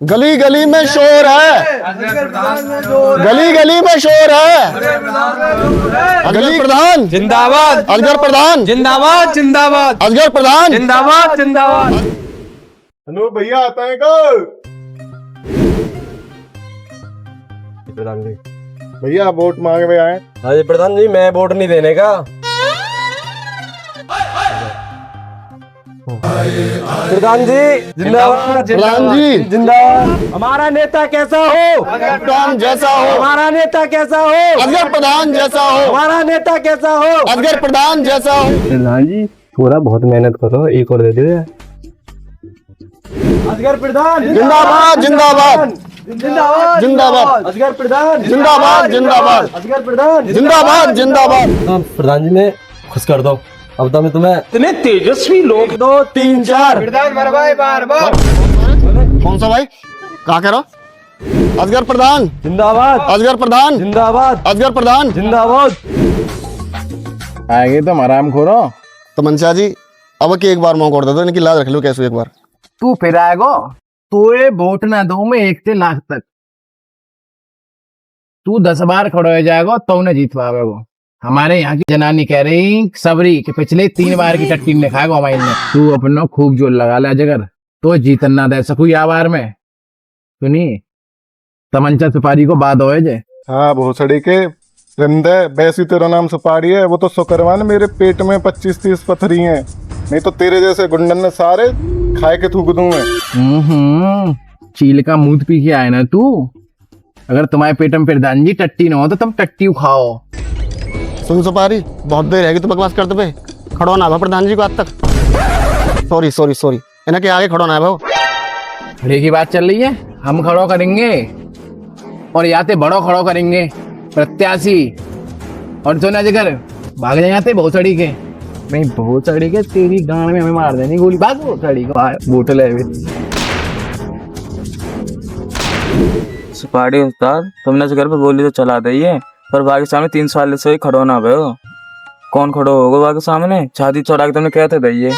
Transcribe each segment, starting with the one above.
गली गली में शोर है, गली गली में शोर है। गली प्रधान जिंदाबाद, असगर प्रधान जिंदाबाद, जिंदाबाद, असगर प्रधान जिंदाबाद, जिंदाबाद। अनु भैया आता है का? प्रधान जी, भैया वोट मांगे हुए आए। हाँ जी प्रधान जी, मैं वोट नहीं देने का। प्रधान जी जिंदाबाद, प्रधान जी जिंदाबाद। हमारा नेता कैसा हो? प्रधान जैसा हो, हमारा नेता कैसा हो? असगर प्रधान जैसा हो, हमारा नेता कैसा हो? असगर प्रधान जैसा हो। प्रधान जी थोड़ा बहुत मेहनत करो, एक और दे दीजिए। असगर प्रधान जिंदाबाद जिंदाबाद जिंदाबाद, जिंदाबाद। असगर प्रधान जिंदाबाद जिंदाबाद असगर प्रधान जिंदाबाद जिंदाबाद। प्रधान जी ने खुश कर दो। अब तो मैं तुम्हें इतने तेजस्वी लोग। 2 3 4 कौन सा भाई, कहा कह रहा? असगर प्रधान, जिंदाबाद, असगर प्रधान, जिंदाबाद, असगर प्रधान। जिंदाबाद। आएंगे तो आराम खोरो। तो मनसा जी अब की एक बार मौका और दे दो, इनकी लाज रख लो कैसे एक बार। तू फिर आएगो तो ये वोट ना दो मैं 1 से लाख तक। तू 10 बार खड़ो हो जाएगो तो उन्हें जीत पावेगो। हमारे यहाँ की जनानी कह रही सबरी के पिछले 3 बार की टट्टी ने खाएगो हमारे ने। तू अपना खूब जोर लगा ले जगर तो जीतन ना दे सकू या बार में। सुनी तमंचा सुपारी को बाद होए जे। हाँ भोसड़ी के रिंदे वैसी तेरा नाम सुपारी है, वो तो शुक्रवान मेरे पेट में 25-30 पत्थरी हैं, नहीं तो तेरे जैसे गुंडन ने सारे खाए के थूक दूं मैं। चील का मूत पी के आए ना तू। अगर तुम्हारे पेट में प्रधान जी टट्टी ना हो तो तुम टट्टी खाओ। सुन सुपारी, बहुत देर है तो बकवास करते पे खड़ो ना भाव प्रधान जी को आज तक। सॉरी सॉरी सॉरी, इन्हें के आगे खड़ो ना भाव। खड़े की बात चल रही है, हम खड़ो करेंगे और याते बड़ो खड़ो करेंगे प्रत्याशी। और तो ना जिगर भाग जाए जाते भोसड़ी के। नहीं भोसड़ी के तेरी गांड में हमें मार देनी गोली। भाग भोसड़ी को बोतल है। सुपारी उस्ताद, तुमने इस घर पे गोली तो चला दी है, पर बाकी सामने 3 साल से ही खड़ो ना भयो। कौन खड़ो होगा बाकी सामने? छाती चौड़ा के तुमने कहते दइए।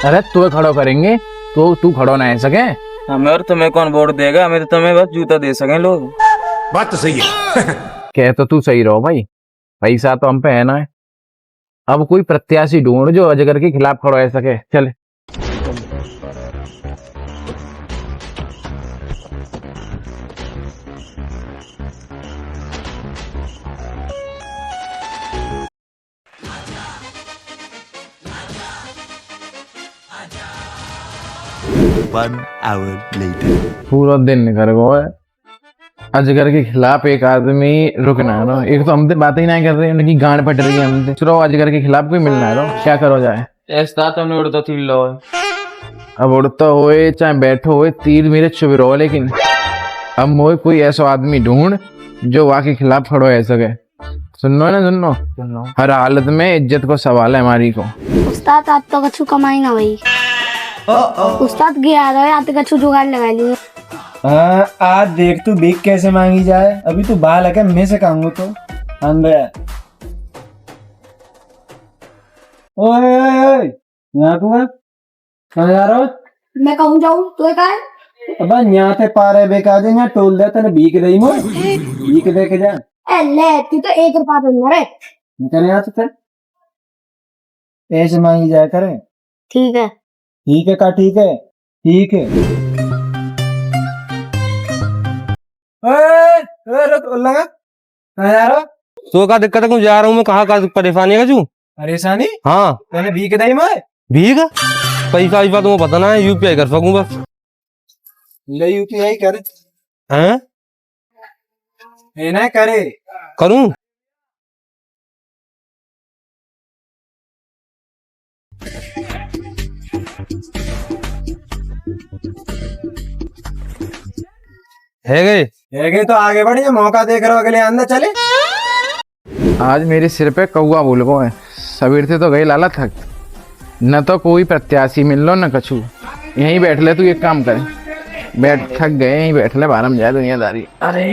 अरे तू खड़ो करेंगे तो तू खड़ो ना है सके। हमें और तुम्हें कौन वोट देगा? हमें तो तुम्हें बस जूता दे सके लोग। बात तो सही है। कह तो तू सही रहो भाई, पैसा तो हम पे है ना। अब कोई प्रत्याशी ढूंढ जो अजगर के खिलाफ खड़ो है सके। चल पूरा दिन निकल गो है। अजगर के खिलाफ एक आदमी रुकना है। एक तो हमसे बातें ही नहीं कर रहे, उनकी गांड फट रही है हमसे। चलो अजगर के खिलाफ कोई मिलना है, क्या करो जाए। ऐसा तुमने उड़ता थी लो। अब उड़ता होए चाहे बैठो होए, तीर मेरे चुभ रहो। लेकिन अब मोए कोई ऐसा आदमी ढूंढ जो वहाँ के खिलाफ खड़ो है सके। सुनो ना, सुनो, हर हालत में इज्जत को सवाल है हमारी को। उस्ताद आप तो कछु कमाई ना भाई। उस्ताद गया रहे आते कछु जुगाड़ लगा लिए। हाँ, आज देख तू भीख कैसे मांगी जाए। अभी तू बाल है मैं से कहूंगा तो अंदर। ओए यहाँ तू कहाँ जा रहा हो? मैं कहूँ जाऊँ तो क्या है? अब यहाँ से पारे बेकार दे, यहाँ टोल दे तेने भीख दई मो भीख दे के जा। ए ले तू तो 1 रुपया दूंगा रे। निकल यहाँ से चल, ऐसे मांगी जाए करे। ठीक है, ठीक है का ठीक है, ठीक है। लगा कहाँ जा रहा? तो का दिक्कत है, क्यों जा रहा हूँ मैं? कहाँ का परेशानी है कछु? परेशानी? हाँ मैंने भीख दई मैं। भीख पैसा वैसा तुम्हें पता ना है, यूपीआई कर सकूँ बस। ले यूपीआई कर। हैं ये ना करे करूँ? है गए तो आगे बढ़िए, मौका देख रहे हो अगले अंदर चले। आज मेरे सिर पे कौआ बोल गो है। सवेर से तो गई लाला थक। न तो कोई प्रत्याशी मिल लो न कछु। यहीं बैठ ले, तू एक काम कर, बैठ, थक गए यहीं बैठ ले, बारम जाए दुनियादारी। अरे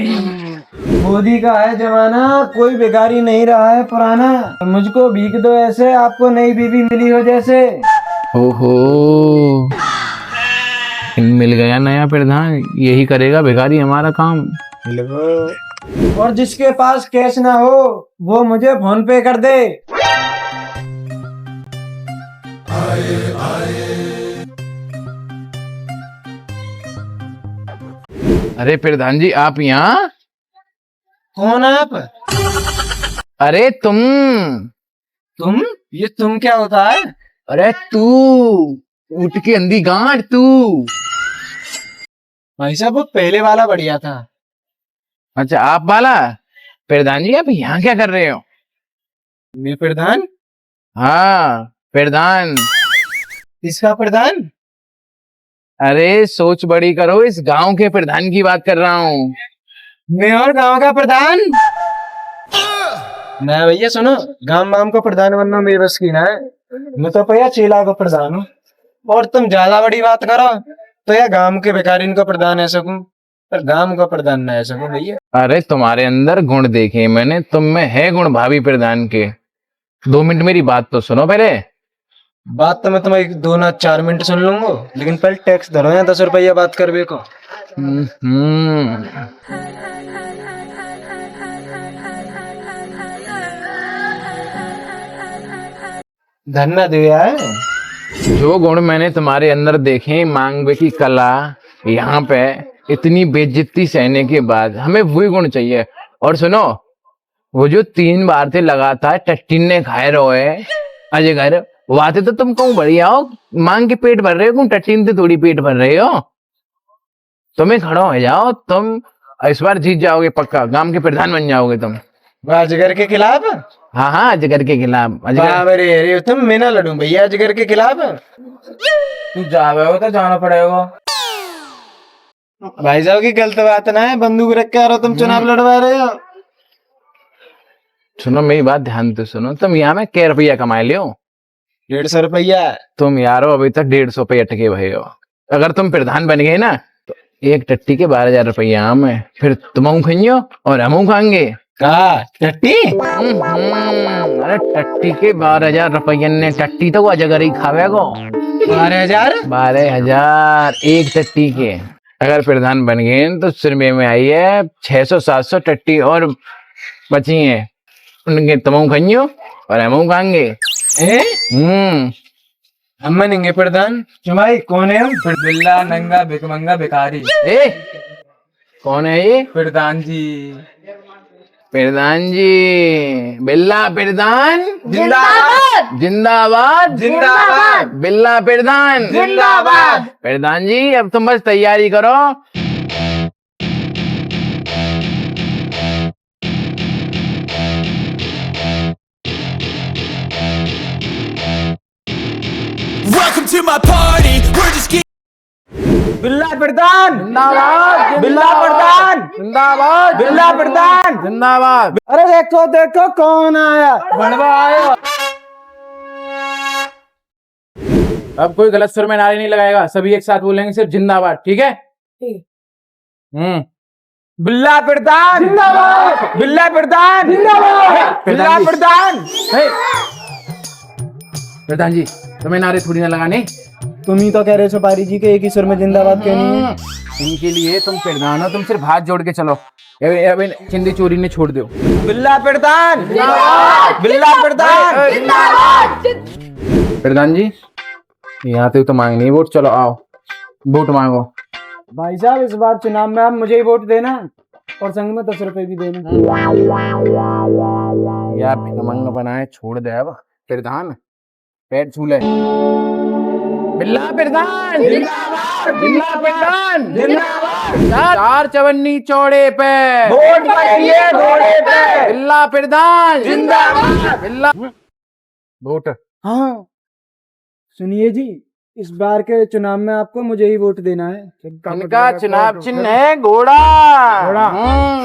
मोदी का है जमाना, कोई बेगारी नहीं रहा है पुराना। मुझको भीख दो ऐसे, आपको नई बीवी मिली हो जैसे। ओहो मिल गया नया प्रधान, यही करेगा भिखारी हमारा काम। और जिसके पास कैश ना हो वो मुझे फोन पे कर दे। अरे प्रधान जी आप यहाँ? कौन आप? अरे तुम ये तुम क्या होता है? अरे तू ऊँट की अंधी गांठ तू। भाई साहब वो पहले वाला बढ़िया था। अच्छा आप वाला? प्रधान जी आप यहाँ क्या कर रहे हो? मैं प्रधान? हाँ प्रधान। इसका प्रधान? अरे सोच बड़ी करो, इस गांव के प्रधान की बात कर रहा हूँ। मैं और गांव का प्रधान? ना भैया सुनो, गांव वाम का प्रधान बनना मेरे बस की ना है। मैं तो भैया चेला का प्रधान हूँ। और तुम ज्यादा बड़ी बात करो तो या गांव के भिखारिन का प्रधान है सकूं, पर गांव का प्रधान ना है सकूं भैया। अरे तुम्हारे अंदर गुण देखे मैंने, तुम में है गुण भाभी प्रधान के। 2 मिनट मेरी बात तो सुनो पहले। बात तो मैं तुम्हारी 2 ना 4 मिनट सुन लूंगा, लेकिन पहले टैक्स धरो या 10 रुपया बात करबे को। धन्ना दे यार। जो गुण मैंने तुम्हारे अंदर देखे, मांगवे की कला, यहाँ पे इतनी बेइज्जती सहने के बाद हमें वही गुण चाहिए। और सुनो, वो जो 3 बार से लगातार टट्टी ने खाए रहे अजय घर वाते तो तुम कहूँ बढ़िया हो, मांग के पेट भर रहे हो, टट्टी से थोड़ी पेट भर रहे हो। तुम्हें खड़ा हो जाओ, तुम इस बार जीत जाओगे पक्का, गांव के प्रधान बन जाओगे तुम। अजगर के खिलाफ? हाँ हाँ अजगर के खिलाफ। अरे तुम मैं ना लड़ूं भैया अजगर के खिलाफ। तू जावे हो तो जाना पड़ेगा। भाई साहब की गलत बात ना है, बंदूक रख के आ रहे हो तुम, चुनाव लड़वा रहे हो। सुनो मेरी बात ध्यान से सुनो, तुम यहाँ में क्या रुपया कमाए लियो? 150 रुपया। तुम यारो अभी तक 150 रुपये अटके भये हो। अगर तुम प्रधान बन गए ना तो एक टट्टी के 12,000 रुपया आम है, फिर तुम खाइयो और हम खाएंगे। टट्टी? अरे टट्टी के 12,000 रुपये ने, टट्टी तो वो अजगर ही खावेगो। 12,000? 12,000 एक टट्टी के। अगर प्रधान बन गए तो सिरमे में आई है 600-700 टट्टी और बची है, उनके तुम खाइयो और हम खाएंगे। हम बनेंगे प्रधान। भाई कौन है हम? बिल्ला नंगा भिकमंगा भिखारी। ए कौन है ये? प्रधान जी। प्रधान जी, बिल्ला प्रधान जिंदाबाद जिंदाबाद जिंदाबाद। बिल्ला प्रधान जिंदाबाद। प्रधान जी अब तुम बस तैयारी करो। Welcome to my party. We're just getting बिल्ला प्रधान जिंदाबाद बिल्ला प्रधान जिंदाबाद बिल्ला प्रधान जिंदाबाद। अरे देखो देखो कौन आया, बड़वा आया। अब कोई गलत सुर में नारे नहीं लगाएगा, सभी एक साथ बोलेंगे सिर्फ जिंदाबाद, ठीक है? बिल्ला प्रधान जिंदाबाद, बिल्ला प्रधान जिंदाबाद, बिल्ला प्रधान। प्रधान जी तुम्हें नारे थोड़ी ना लगाने, तुम ही तो कह रहे हो सुपारी जी के एक ही सुर में जिंदाबाद कहनी है। इनके लिए तुम प्रधान हो, तुम सिर्फ हाथ जोड़ के चलो। अभी चिंदी चोरी ने छोड़ दो। बिल्ला प्रधान बिल्ला प्रधान। प्रधान जी यहाँ से तो मांगनी वोट, चलो आओ वोट मांगो। भाई साहब इस बार चुनाव में आप मुझे ही वोट देना और संग में 10 रुपए भी देना। यार भिकमंग बनाए छोड़ दे अब। प्रधान पैर छू ले। बिल्ला प्रधान जिंदाबाद, बिल्ला प्रधान जिंदाबाद। 4 चवन्नी चौड़े पे वोट पाइए घोड़े पे। बिल्ला प्रधान जिंदाबाद। बिल्ला वोट। हाँ सुनिए जी, इस बार के चुनाव में आपको मुझे ही वोट देना है। इनका चुनाव चिन्ह है घोड़ा।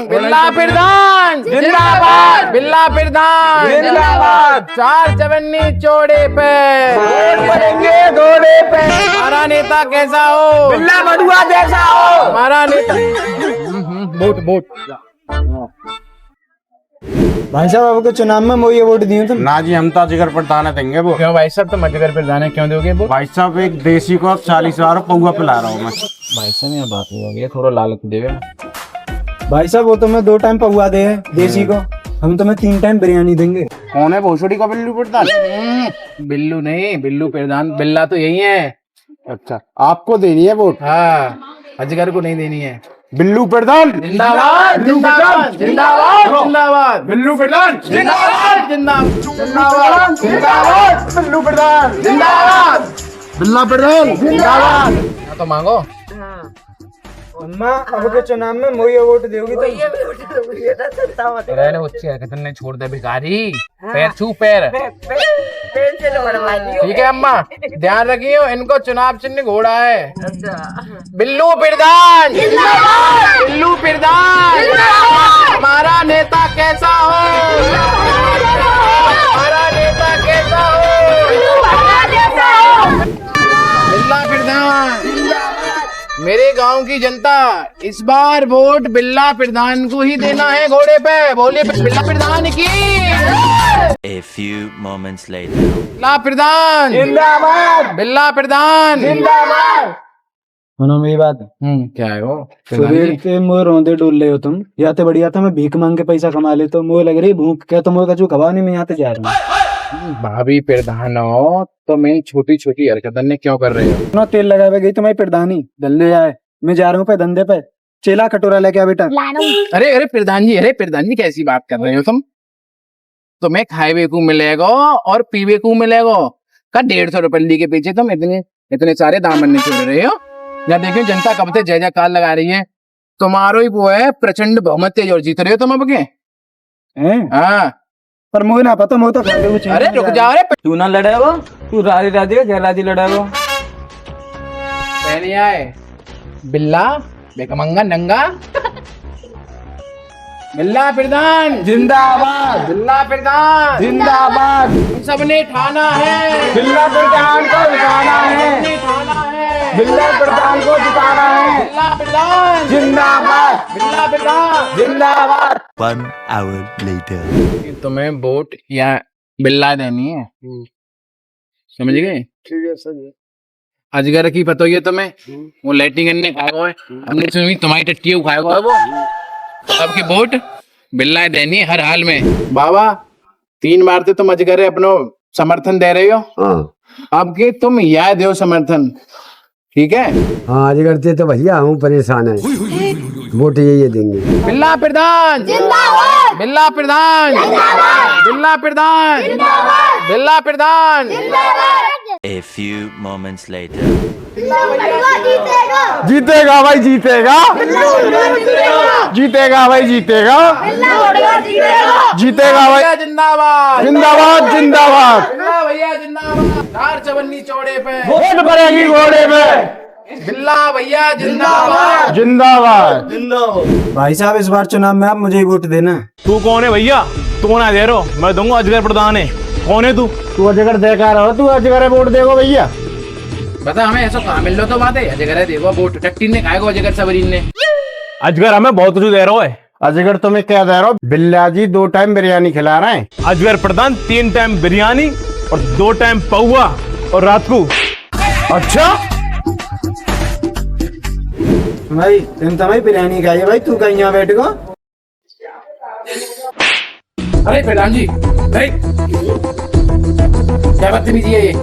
बिल्ला प्रधान जिंदाबाद, बिल्ला प्रधान जिंदाबाद। 4 चवन्नी चौड़े पे वोट पड़ेंगे घोड़े पे। हमारा नेता कैसा हो? बिल्ला बड़ुआ जैसा हो। हमारा नेता वोट वोट। भाई साहब आपके चुनाव में मैं ये वोट दी हूँ तुम। ना जी, हम तो अजगर प्रधान देंगे वो। क्यों भाई साहब, तुम अजगर प्रधान है, क्यों दोगे वो? भाई साहब एक देसी को 40 पौवा पिला रहा हूँ मैं। भाई साहब ये बात नहीं होगी, थोड़ा लालच देवे। भाई साहब वो तुम्हें 2 टाइम पौवा दे है देसी को, हम तुम्हें 3 टाइम बिरयानी देंगे। कौन है भोसड़ी का बिल्लू प्रधान? बिल्लू नहीं, बिल्लू प्रधान, बिल्ला तो यही है। अच्छा, आपको देनी है वोट? हाँ, अजगर को नहीं देनी है। बिल्लू प्रधान जिंदाबाद जिंदाबाद जिंदाबाद जिंदाबाद, बिल्लू प्रधान जिंदाबाद जिंदाबाद जिंदाबाद जिंदाबाद, बिल्लू प्रधान जिंदाबाद, बिल्ला प्रधान जिंदाबाद। तो मांगो। अम्मा आपके चुनाव में मैं ये वोट दोगी तो रहने उसकी हरकत नहीं, छोड़ दे भिखारी, पैर छू पैर। ठीक है अम्मा, ध्यान रखियो, इनको चुनाव चिन्ह घोड़ा है। बिल्लू प्रधान, बिल्लू प्रधान, हमारा नेता कैसा हो, हमारा नेता कैसा हो, बिल्ला प्रधान। मेरे गांव की जनता इस बार वोट बिल्ला प्रधान को ही देना है, घोड़े पे बोले बिल्ला प्रधान की। A few moments later. बिल्ला प्रधान जिंदाबाद, बिल्ला प्रधान जिंदाबाद। सुनो मेरी बात, क्या है वो? सुबह के मोर रोंदे डोल रहे हो तुम, या तो बढ़िया था मैं भीख मांग के पैसा कमा ले, तो मोर लग रही भूख, क्या तुम कछु खवा नहीं, मैं यहाँ से जा रहा हूँ। भाभी प्रधान हो तो मैं छोटी छोटी हरकतन ने क्यों कर रहे हो? ना तेल लगावे गई तुम्हारी प्रधानी धंधे आए, मैं जा रहा हूँ पे धंधे पे, चेला कटोरा लेके आ बेटा। अरे अरे प्रधान जी कैसी बात कर रहे हो तुम? तुम्हें खाए को मिलेगा और पीवे को मिलेगा का 150 रुपये के पीछे तुम इतने इतने सारे दामन नहीं छोड़ रहे हो। या देखिए जनता कब से जय जयकार लगा रही है, तुम्हारो ही वो है प्रचंड बहुमत तेज और जीत रहे हो तुम अब के। हाँ पर मुझे ना पता, मुझे तो खाते हुए अरे रुक जाओ, अरे तू ना लड़े वो, तू राजी राजी का गैर राजी लड़े वो। पहले आए बिल्ला बेकमंगा नंगा, बिल्ला प्रधान जिंदाबाद, बिल्ला प्रधान जिंदाबाद। सबने ठाना है बिल्ला प्रधान को जिताना है, बिल्ला प्रधान को जिताना है, बिल्ला प्रधान जिंदाबाद, बिल्ला प्रधान जिंदाबाद। 1 hour later. तुम्हें वोट या बिल्ला देनी है, समझ गए? ठीक है सर। अजगर की पता है तुम्हें, वो लाइटिंग करने खाएगा है, हमने सुनी तुम्हारी टट्टी खाएगा है वो। अब की वोट बिल्ला देनी है हर हाल में। बाबा 3 बार से तुम अजगर अपनो समर्थन दे रहे हो, अब के तुम यह दो समर्थन, ठीक है? हाँ अजगर से तो भैया हम परेशान है, वोट ये देंगे। बिल्ला प्रधान जिंदाबाद, बिल्ला प्रधान जिंदाबाद, बिल्ला प्रधान जिंदाबाद, बिल्ला प्रधान जिंदाबाद। A few moments later. जीतेगा भाई, जीतेगा जीतेगा भाई, जीतेगा जीतेगा भाई, जिंदाबाद जिंदाबाद जिंदाबाद। भैया जिंदाबाद, चार चवन्नी चौड़े पे वोट पड़ेगी घोड़े पे, बिल्ला भैया जिंदाबाद जिंदाबाद। भाई साहब इस बार चुनाव में आप मुझे ही वोट देना। तू कौन है भैया? तू ना दे रहो, मैं दूंगा, अजगर प्रधान है। कौन है तू? तू अजगर देखा रहो, तू अजगर वोट देगो भैया। बता हमें ऐसा कहाँ मिल लो तो बात है, अजगर देखो वोट टट्टी ने खाएगा, अजगर सबरीन ने। अजगर हमें बहुत कुछ दे रहा है। अजगर तुम्हें क्या दे रहा हो? बिल्ला जी 2 टाइम बिरयानी खिला रहे हैं। अजगर प्रधान 3 टाइम बिरयानी और 2 टाइम पौवा और रात को। अच्छा भाई तुम तुम्हारी बिरयानी खाइए भाई, तू कहीं यहाँ बैठ गो। अरे प्रधान जी, अरे क्या बदतमीजी है ये?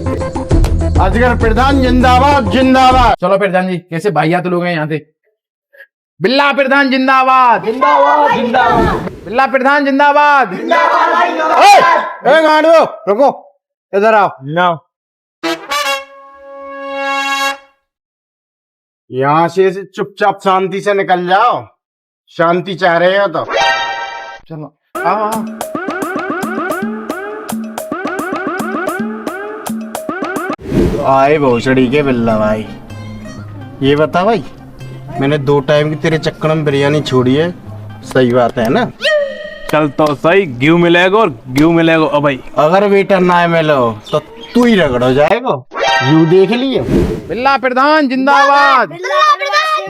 अजगर प्रधान जिंदाबाद जिंदाबाद। चलो प्रधान जी, कैसे भाइया तो लोग हैं यहाँ से। बिल्ला प्रधान जिंदाबाद, जिंदाबाद जिंदाबाद, बिल्ला प्रधान जिंदाबाद जिंदाबाद। ए गाड़ियों रुको, इधर आओ ना। यहाँ से चुपचाप शांति से निकल जाओ, शांति चाह रहे हो तो चलो आओ आओ। आए भोसड़ी के बिल्ला भाई, ये बता भाई, मैंने 2 टाइम की तेरे चक्कर में बिरयानी छोड़ी है, सही बात है ना? चल तो सही, घी मिलेगा और घी मिलेगा। अब भाई अगर वेटर ना मिलो तो तू ही रगड़ जाएगा, यू देख लियो। बिल्ला प्रधान जिंदाबाद,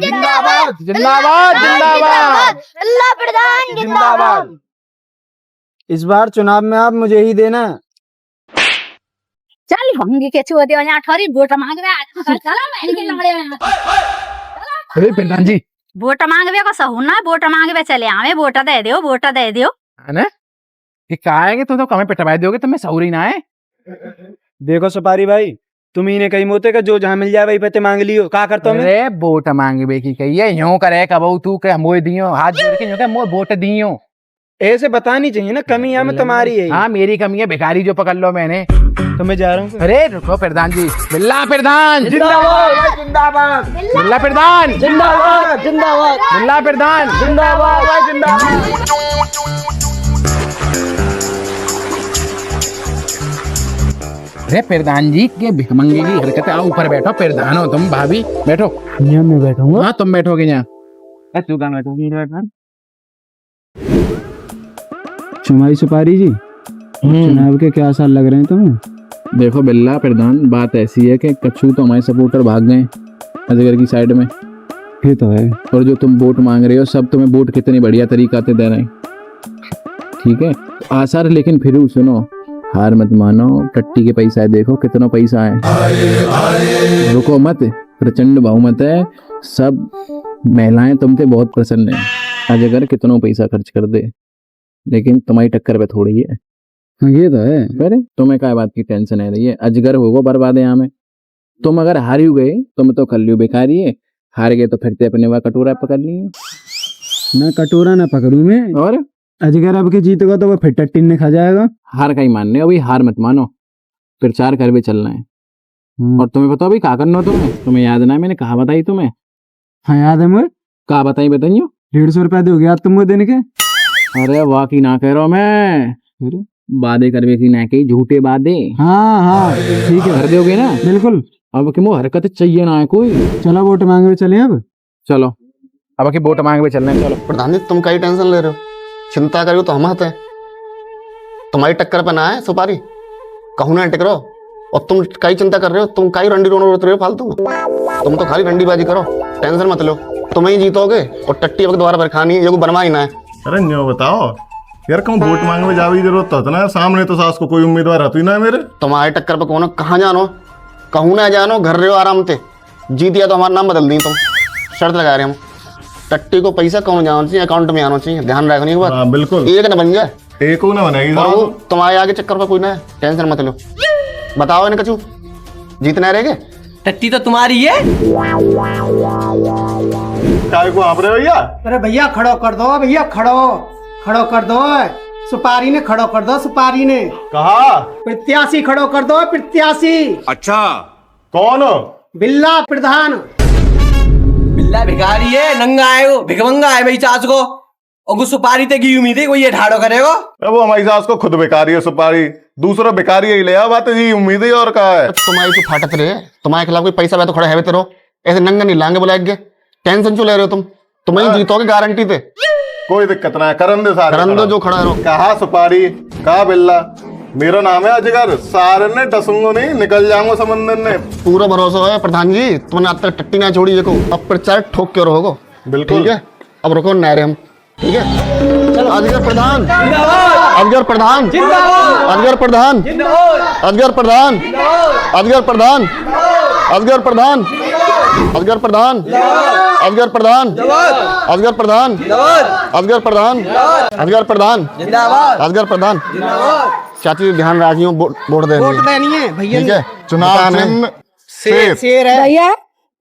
जिंदाबाद जिंदाबाद जिंदाबाद, बिल्ला प्रधान जिंदाबाद। इस बार चुनाव में आप मुझे ही देना। चल होंगी के चुआ दे यहाँ ठोरी वोट मांग रहा चलो मैं के लंगड़े में अरे प्रधान जी वोट मांगवे को सहू ना वोट मांगवे चले आवे वोट दे दियो है ना ये क्या है कि तुम तो कमे पिटवाई दोगे तुम्हें सौरी ना है। देखो सुपारी भाई, तुम ही ने कही मोते का जो जहाँ मिल जाए वही पते मांग लियो। का करता मैं? अरे वोट मांगवे की कही है यूं करे कबू तू के मोए दियो हाथ जोड़ के यूं के मोए वोट दियो। ऐसे बतानी चाहिए ना, कमी यहाँ में तुम्हारी है। हाँ मेरी कमी है, भिखारी जो पकड़ लो मैंने। तो मैं जा रहा हूँ। अरे रुको प्रधान जी। बिल्ला प्रधान जिंदाबाद जिंदाबाद, बिल्ला प्रधान जिंदाबाद जिंदाबाद, बिल्ला प्रधान जिंदाबाद जिंदाबाद। अरे प्रधान जी के भिखमंगे की हरकत। आओ ऊपर बैठो, प्रधान हो तुम। भाभी बैठो। यहाँ मैं बैठूंगा। हाँ तुम बैठोगे यहाँ। चुनावी सुपारी जी, चुनाव के क्या साल लग रहे हैं तुम्हें? देखो बिल्ला प्रधान, बात ऐसी है कि कच्छू तो हमारे सपोर्टर भाग गए अजगर की साइड में। ये तो है। और जो तुम वोट मांग रहे हो सब तुम्हें वोट कितनी बढ़िया तरीका से दे रहे हैं, ठीक है आसार। लेकिन फिर भी सुनो, हार मत मानो। टट्टी के पैसा है, देखो कितना पैसा है। रुको मत, प्रचंड बहुमत है। सब महिलाएं तुमसे बहुत प्रसन्न है। अजगर कितना पैसा खर्च कर दे, लेकिन तुम्हारी टक्कर पे थोड़ी है। ये तो है। अरे तुम्हें क्या बात की टेंशन है रही है? अजगर होगो बर्बाद है यहाँ में। तुम अगर हारी गए तुम तो कर लियो बेकारी है, हार गए तो फिर ते अपने वह कटोरा पकड़ लियो। ना कटोरा ना पकड़ू मैं। और अजगर अब के जीतेगा तो वो फिर टट्टी ने खा जाएगा। हार का ही मानने अभी, हार मत मानो, प्रचार कर भी चलना है। और तुम्हें बताओ अभी क्या करना तुम्हें याद ना है? मैंने कहा बताई तुम्हें? हाँ याद है मुझे। कहा बताई बताइयो। 150 रुपया दो गया तुम देने के। अरे वाह की ना कह रहा हूं मैं, वादे करवे की ना कही, झूठे वादे। हाँ हाँ ठीक है, कर दोगे ना? बिल्कुल। अब कि वो हरकत चाहिए ना है कोई। चलो वोट मांगवे चले अब। चलो अब की वोट मांगवे चलना है। चलो प्रधान जी तुम कई टेंशन ले रहे हो, चिंता करो तो हम हैं। तुम्हारी टक्कर पे ना है सुपारी, कहूँ ना टिक रहो। और तुम कई चिंता कर रहे हो, तुम कई रंडी रोने रोते रहे हो फालतू में। तुम तो खाली रंडीबाजी करो, टेंशन मत लो, तुम ही जीतोगे। और टट्टी अब दोबारा पर खानी है, ये को बनवा ही ना है। अरे न्यो बताओ यार, कहूँ वोट मांगने जावे जरूरत था ना, सामने तो सास को कोई उम्मीदवार रहती ना मेरे। तुम्हारे टक्कर पे कौन कहाँ जानो, कहूँ ना जानो, घर रहे हो आराम से। जीत या तो हमारा नाम बदल दी तुम, शर्त लगा रहे हम। टट्टी को पैसा कौन जाना चाहिए, अकाउंट में आना चाहिए, ध्यान रखने की बात। हाँ बिल्कुल, एक न बन जाए, एक को ना बनेगी। तुम्हारे आगे चक्कर पर कोई ना है, टेंशन मत लो। बताओ इन्हें कचू, जीतना रहेगा? टट्टी तो तुम्हारी है। काय को आप रहे भैया? अरे भैया खड़ो कर दो, भैया खड़ो कर दो। सुपारी ने खड़ो कर दो, सुपारी ने कहा प्रत्याशी खड़ो कर दो, प्रत्याशी। अच्छा कौन? बिल्ला प्रधान। बिल्ला भिखारी है, नंगा है वो, भिखमंगा है मेरी सास को। और सुपारी ते की उम्मीद है कोई ये ठाड़ो करेगा। वो हमारी सास को खुद बेकारी है सुपारी, दूसरा बेकारी ही ले बात जी उम्मीद है। और कहा है तुम्हारी तो फाटत रहे, तुम्हारे खिलाफ कोई पैसा तो खड़ा है तेरो, ऐसे नंगा नहीं लाएंगे बुलाएंगे। टेंशन क्यों ले रहे हो तुम ही जीतोगे गारंटी थे। कोई दिक्कत ना है, करन दे सारे, करन दो जो खड़ा है। कहा सुपारी, कहा बिल्ला, मेरा नाम है अजगर, सारे ने डसूंगो नहीं, निकल जाऊंगा समंदर ने। पूरा भरोसा है प्रधान जी, तुमने आज तक टट्टी ना छोड़ी देखो, अब प्रचार ठोक के रहोगे। बिल्कुल ठीक है, अब रुको नारे हम, ठीक है। अजगर प्रधान, अजगर प्रधान, अजगर प्रधान, अजगर प्रधान, अजगर प्रधान, अजगर प्रधान, अजगर प्रधान, अजगर प्रधान, अजगर प्रधान, अजगर प्रधान, अजगर प्रधान, अजगर प्रधान। चाची ध्यान रखियो, वोट देनी है भैया। ठीक है, चुनाव चिन्ह शेर है भैया।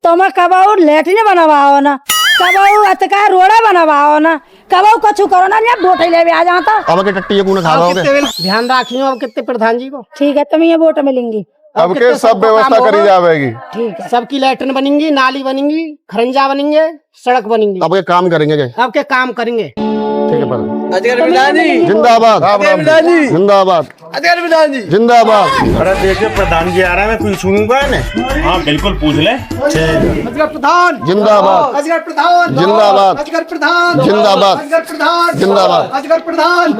तुम कबाऊ लेटने बनवाओ ना, कबाऊ अतका रोड़ा बनवाओ ना, कबाऊ कछु करो ना, वोट ले आ जाता। अब के टट्टी ये खा लोगे। ध्यान रखियो अब कितने प्रधान जी को। ठीक है, तुम्हें ये वोट मिलेंगी। अब के सब व्यवस्था करी जाएगी। ठीक है, सबकी लैट्रिन बनेंगी, नाली बनेंगी, खरंजा बनेंगे, सड़क बनेंगी। अब के काम करेंगे, अब के काम करेंगे। ठीक है प्रधान। अजगर प्रधान जी जिंदाबाद, जी जिंदाबाद, अजगर प्रधान जी जिंदाबाद। अरे देखिए प्रधान जी आ रहा है, मैं कुछ सुनूंगा ना। हाँ बिल्कुल पूछ ले। अजगर प्रधान जिंदाबाद, अजगर प्रधान जिंदाबाद, अजगर प्रधान जिंदाबाद, अजगर प्रधान जिंदाबाद, अजगर प्रधान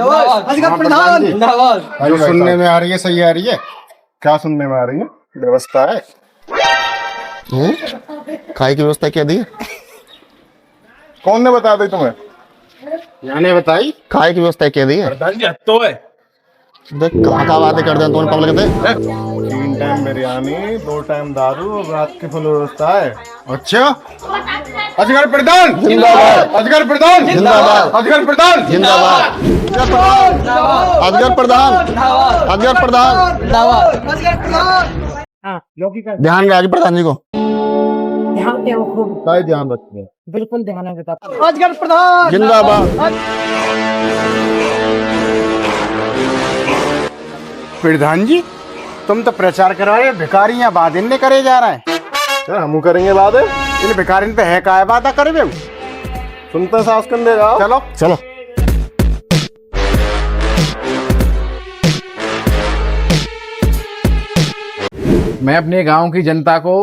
अजगर प्रधान जिंदाबाद। जो सुनने में आ रही है सही आ रही है? क्या सुनने में आ रही है? व्यवस्था है? खाई की व्यवस्था क्या दी है? कौन ने बता दी तुम्हें? याने बताई खाए की व्यवस्था क्या दी है? प्रधान जी हत्तो है। देख कहाँ बातें करते हैं तुम पब्लिक से। 3 टाइम बिरयानी, 2 टाइम दारू और रात की फुल व्यवस्था है। अच्छा अजगर प्रधान जिंदाबाद, अजगर प्रधान जिंदाबाद, अजगर प्रधान जिंदाबाद, अजगर प्रधान, अजगर प्रधान, ध्यान रहे प्रधान जी को। काय ध्यान रखिए। बिल्कुल ध्यान देता। अजगर प्रधान जिंदाबाद। प्रधान जी तुम तो प्रचार करा रहे हो, भिखारी यहाँ बाद इनने करे जा रहा है। क्या हम करेंगे बाद? इन भिखारी पे है काय वादा करे बे? सुनते सास कर देगा। चलो चलो मैं अपने गांव की जनता को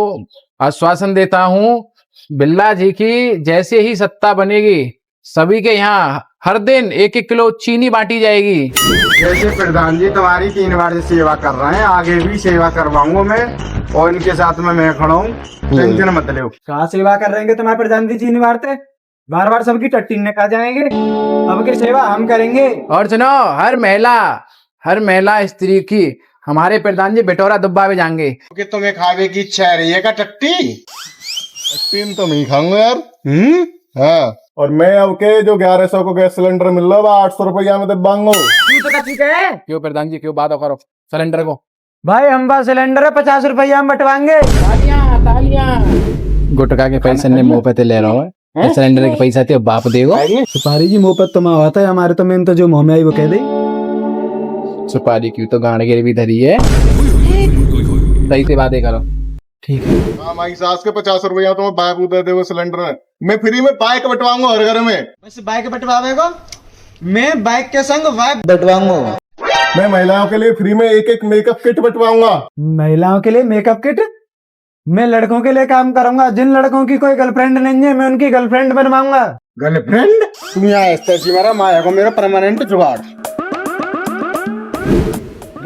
आश्वासन देता हूं, बिल्ला जी की जैसे ही सत्ता बनेगी सभी के यहाँ हर दिन 1-1 किलो चीनी बांटी जाएगी। जैसे प्रधान जी तुम्हारी 3 बार से सेवा कर रहे हैं, आगे भी सेवा करवाऊंगा मैं और इनके साथ में मैं खड़ा हूँ, टेंशन मत लो। कहाँ सेवा कर रहे हैं तुम्हारे प्रधान जी? चीनी मारते बार बार सबकी टट्टी ने कहा जाएंगे, अब की सेवा हम करेंगे। और सुनो, हर महिला स्त्री की हमारे प्रधान जी बेटोरा दुब्बा में जाएंगे। कि तुम्हें खावे की इच्छा है रही है का टट्टी? 3 तो मैं ही खाऊंगा यार। हाँ, और मैं अब के जो 1100 को गैस सिलेंडर मिल रहा है 800 रुपया में दबाऊंगा। क्यों प्रधान जी, क्यों बात करो सिलेंडर को? भाई हम बात सिलेंडर है 50 रुपया हम बटवाएंगे। गुटका के पैसे ने मुंह पे ले रहा है, सिलेंडर के पैसा थे बाप देगो। सुपारी जी मुँह पर तो मैं आता है हमारे, तो मैं तो जो मुँह में आई वो कह दे। सुपारी क्यों तो गाड़ के भी धरी है, सही से बातें करो। ठीक है। हाँ, माई सास के 50 रुपया तो मैं बाइक दे दे सिलेंडर में। मैं फ्री में बाइक बटवाऊंगा हर घर में। बस बाइक बटवावेगा, मैं बाइक के संग वाइफ बटवाऊंगा। मैं महिलाओं के लिए फ्री में 1-1 मेकअप किट बटवाऊंगा। महिलाओं के लिए मेकअप किट? मैं लड़कों के लिए काम करूंगा। जिन लड़कों की कोई गर्लफ्रेंड नहीं है मैं उनकी गर्लफ्रेंड बनवाऊंगा। गर्लफ्रेंड? तुम यहाँ स्टेची मारा माया को मेरा परमानेंट जुगाड़।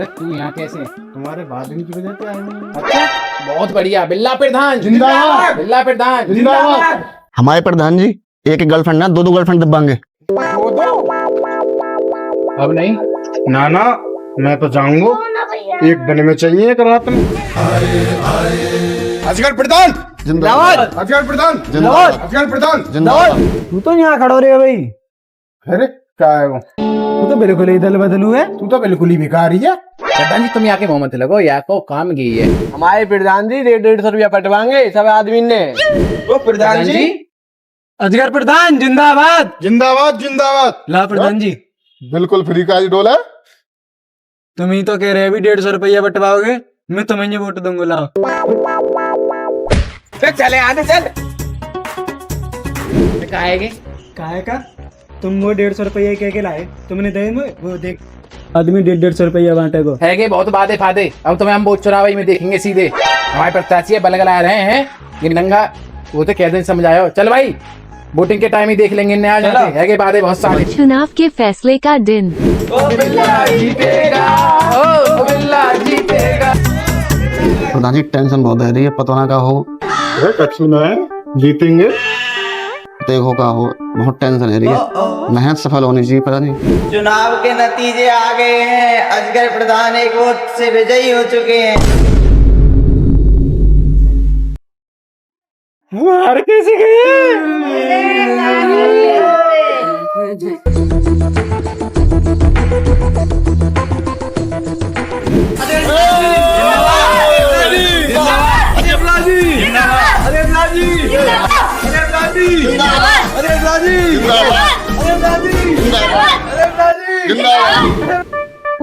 तू यहाँ कैसे? तुम्हारे बाद की वजह से आए हैं। अच्छा बहुत बढ़िया। बिल्ला प्रधान जिंदाबाद, बिल्ला प्रधान जिंदाबाद। हमारे प्रधान जी 1-1 गर्लफ्रेंड ना 2-2 गर्लफ्रेंड दबाएंगे। अब नहीं ना ना, मैं तो जाऊंगा, एक दिन में चाहिए एक रात में। अजगर प्रधान जिंदाबाद, अजगर प्रधान जिंदाबाद, अजगर प्रधान जिंदाबाद। तू तो यहाँ खड़ो रे भाई, अरे क्या है वो? तू तो बिल्कुल ही दल बदलू है। तू तो बिल्कुल ही भिखारी है। प्रधान जी तुम यहाँ के मोहम्मद लगो, यहाँ को काम की है। हमारे प्रधान जी 150 रुपया पटवाएंगे सब आदमी ने। वो प्रधान जी अजगर प्रधान जिंदाबाद जिंदाबाद, जिंदाबाद। ला प्रधान जी बिल्कुल फ्री का ही डोला। तुम ही तो कह रहे अभी 150 रुपया बटवाओगे, मैं तुम्हें ही वोट दूंगा। लाओ चले आने चल। काहे का तुम वो 150 रुपया कह के लाए, तुमने दे वो देख आदमी 150 रुपया बांटे को है के बहुत बातें फादे। अब तुम्हें हम वोट चुनाव में देखेंगे सीधे। हमारे प्रत्याशी बलगला रहे हैं ये नंगा, वो तो कैसे समझाओ। चल भाई वोटिंग के टाइम ही देख लेंगे। नया है के बातें बहुत सारी। चुनाव के फैसले का दिन। बिल्ला जीतेगा, ओ बिल्ला जीतेगा। प्रधान जी टेंशन बहुत है रही है, पता ना का हो। कछु ना है, जीतेंगे। देखो का हो, बहुत टेंशन है रही है। मेहनत सफल होनी चाहिए प्रधान जी। चुनाव के नतीजे आ गए हैं। अजगर प्रधान 1 वोट से विजयी हो चुके हैं। मार कैसे गए?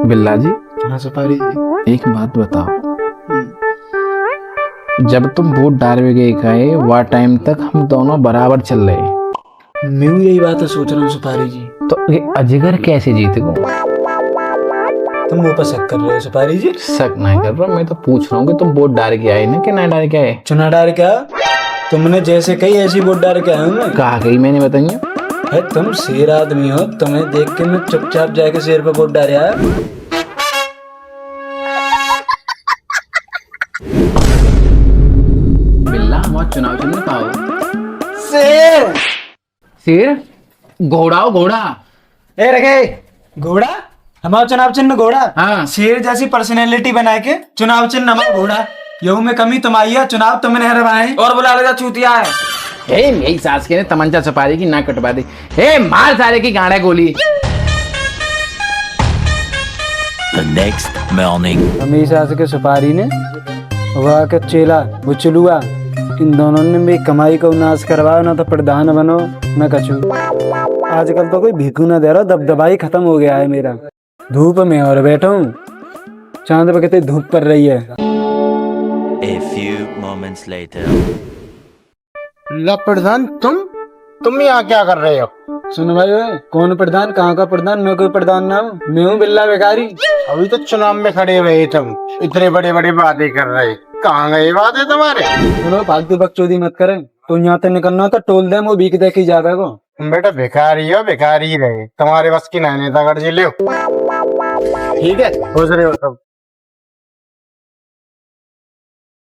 बिल्ला जी, हाँ सुपारी जी, एक बात बताओ, जब तुम वोट डालवे गए वह टाइम तक हम दोनों बराबर चल रहे। मैं यही बात सोच रहा हूँ सुपारी जी। तो ये अजगर कैसे जीत गो? तुम मुँह पर शक कर रहे हो सुपारी जी? शक नहीं कर रहा, मैं तो पूछ रहा हूँ कि तुम वोट डाल के आए ना कि नहीं डाल के आए? चुना डाल क्या? तुमने जैसे कही ऐसी वोट डाल के आया हूँ मैं। कहा गई मैंने बताइए। तुम शेर आदमी हो, तुम्हें देख के मैं चुपचाप जाके शेर पे वोट डाल आया। बिल्ला हमारा चुनाव चुनने पाओ। शेर शेर घोड़ा हो घोड़ा। ए रखे घोड़ा, हमारा चुनाव चिन्ह घोड़ा। हाँ। शेर जैसी पर्सनैलिटी बना के चुनाव चिन्ह हमारा घोड़ा। यू में कमी तुम्हारी है, चुनाव तुमने हरवाए। और बुला लेगा चूतिया है। हे मेरी सास के ने तमंचा सपारी की नाक कटवा दी। हे मार सारे की गाड़ा गोली। The next morning. मेरी सास के सुपारी ने वह के चेला वो चलुआ, इन दोनों ने मेरी कमाई को नाश करवाया। ना तो प्रधान बनो न कछु। आजकल तो कोई भीखू ना दे रहा, दबदबाई खत्म हो गया है मेरा। धूप में और बैठा हूँ, चांद पे कहते धूप पड़ रही है। A few moments later. ला प्रधान, तुम यहाँ क्या कर रहे हो? सुन भाई, ओए, कौन प्रधान, कहाँ का प्रधान? मैं कोई प्रधान ना हूँ, मैं हूँ बिल्ला बेकारी। अभी तो चुनाव में खड़े हुए तुम इतने बड़े बड़े वादे कर रहे, कहाँ गए वादे तुम्हारे? सुनो, फालतू बकचोदी मत करे। तो यहाँ से निकलना तो टोल दे, वो भीख दे के जावे को। तुम बेटा भिखारी हो, भिखारी ही रहे, तुम्हारे बस की नहीं नेतागढ़ जी ले। ठीक है, खुश रहे हो सब।